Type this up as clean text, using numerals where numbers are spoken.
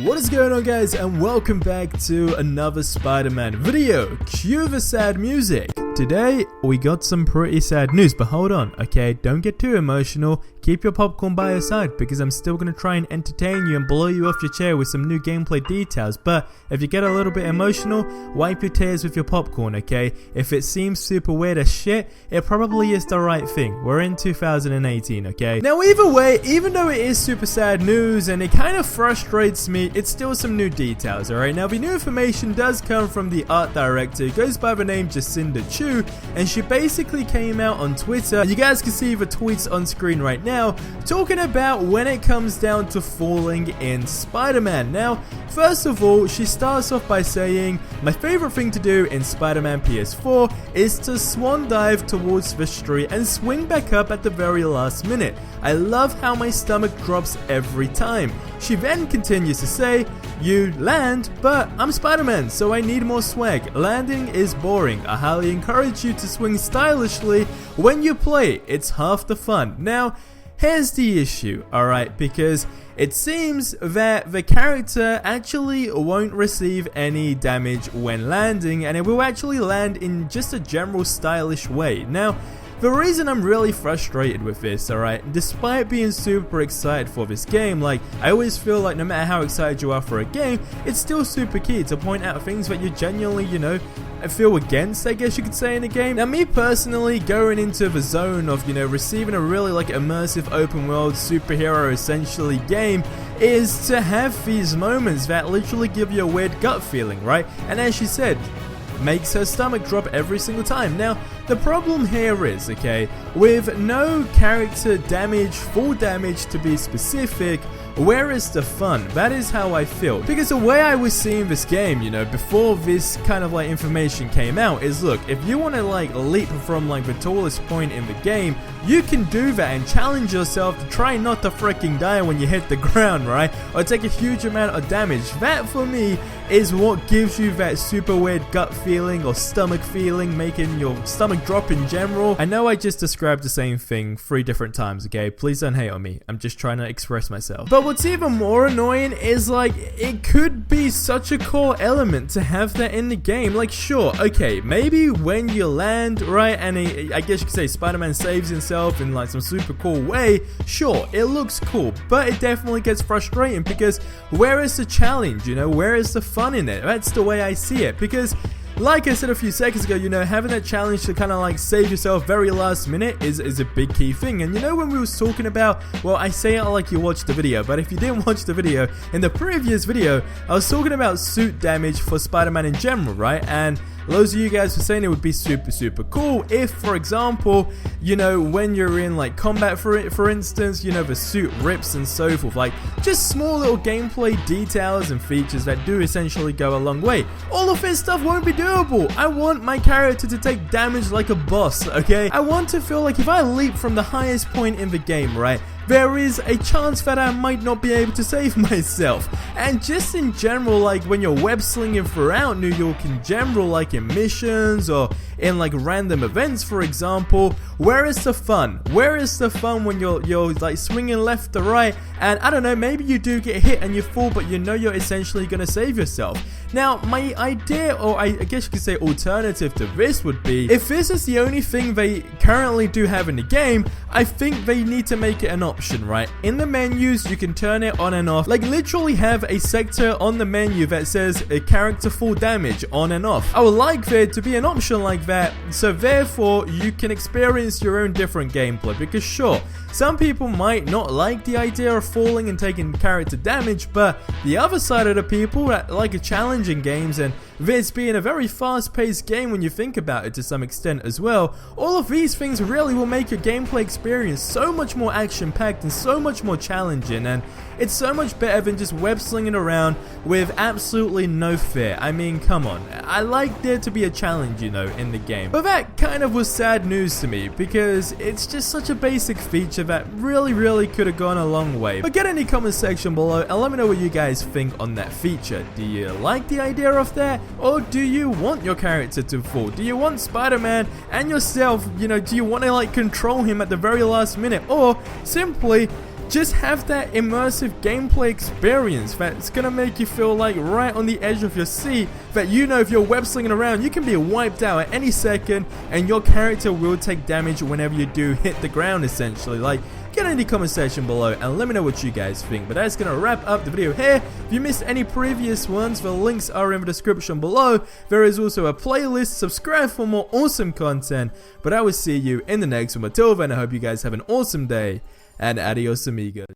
What is going on, guys, and welcome back to another Spider-Man video. Cue the sad music. Today we got some pretty sad news, but hold on, okay, don't get too emotional. Keep your popcorn by your side because I'm still going to try and entertain you and blow you off your chair with some new gameplay details. But if you get a little bit emotional, wipe your tears with your popcorn, okay? If it seems super weird as shit, it probably is the right thing. We're in 2018, okay? Now either way, even though it is super sad news and it kind of frustrates me, it's still some new details, alright? Now the new information does come from the art director, who goes by the name Jacinda Chu, and she basically came out on Twitter, and you guys can see the tweets on screen right now, talking about when it comes down to falling in Spider-Man. Now, first of all, she starts off by saying, "My favorite thing to do in Spider-Man PS4 is to swan dive towards the street and swing back up at the very last minute. I love how my stomach drops every time." She then continues to say, "You land, but I'm Spider-Man, so I need more swag. Landing is boring. I highly encourage you to swing stylishly when you play. It's half the fun." Now, here's the issue, alright, because it seems that the character actually won't receive any damage when landing, and it will actually land in just a general stylish way. Now, the reason I'm really frustrated with this, alright, despite being super excited for this game, like, I always feel like no matter how excited you are for a game, it's still super key to point out things that you genuinely, feel against, I guess you could say, in a game. Now, me personally, going into the zone of, receiving a really, immersive open world superhero essentially game is to have these moments that literally give you a weird gut feeling, right? And as she said, makes her stomach drop every single time. Now, the problem here is, okay, with no character damage, full damage to be specific, where is the fun? That is how I feel. Because the way I was seeing this game, before this kind of information came out, is look, if you want to leap from the tallest point in the game, you can do that and challenge yourself to try not to freaking die when you hit the ground, right? Or take a huge amount of damage. That for me is what gives you that super weird gut feeling or stomach feeling, making your stomach drop in general. I know I just described the same thing 3 different times, okay? Please don't hate on me. I'm just trying to express myself. But what's even more annoying is it could be such a core element to have that in the game. Sure, okay, maybe when you land, right, and I guess you could say Spider-Man saves himself in some super cool way, sure, it looks cool, but it definitely gets frustrating because where is the challenge, where is the fun in it? That's the way I see it, because like I said a few seconds ago, having that challenge to kind of save yourself very last minute is a big key thing. And when we was talking about, well, I say it like you watched the video, but if you didn't watch the video, in the previous video, I was talking about suit damage for Spider-Man in general, right? And those of you guys were saying it would be super cool if, for example, when you're in combat for instance, the suit rips and so forth. Just small little gameplay details and features that do essentially go a long way. All of this stuff won't be doable. I want my character to take damage like a boss, okay? I want to feel like if I leap from the highest point in the game, right, there is a chance that I might not be able to save myself. And just in general, when you're web slinging throughout New York in general, in missions or in random events, for example, where is the fun? Where is the fun when you're swinging left to right and I don't know, maybe you do get hit and you fall, but you're essentially gonna save yourself. Now, my idea, or I guess you could say alternative to this would be, if this is the only thing they currently do have in the game, I think they need to make it an option, right? In the menus, you can turn it on and off. Literally have a sector on the menu that says a character full damage on and off. I would like there to be an option like that, so therefore you can experience your own different gameplay. Because sure, some people might not like the idea of falling and taking character damage, but the other side of the people that like a challenging games, and this being a very fast-paced game when you think about it to some extent as well, all of these things really will make your gameplay experience so much more action-packed and so much more challenging, and it's so much better than just web-slinging around with absolutely no fear. I mean, come on. I like there to be a challenge, in the game. But that kind of was sad news to me, because it's just such a basic feature that really could have gone a long way. But get in the comment section below and let me know what you guys think on that feature. Do you like the idea of that? Or do you want your character to fall? Do you want Spider-Man and yourself, do you want to control him at the very last minute? Or simply, just have that immersive gameplay experience that's gonna make you feel like right on the edge of your seat, that you know if you're web slinging around you can be wiped out at any second and your character will take damage whenever you do hit the ground essentially. Like, get in the comment section below and let me know what you guys think. But that's gonna wrap up the video here. If you missed any previous ones, the links are in the description below. There is also a playlist. Subscribe for more awesome content. But I will see you in the next one. Until then, I hope you guys have an awesome day and adios amigos.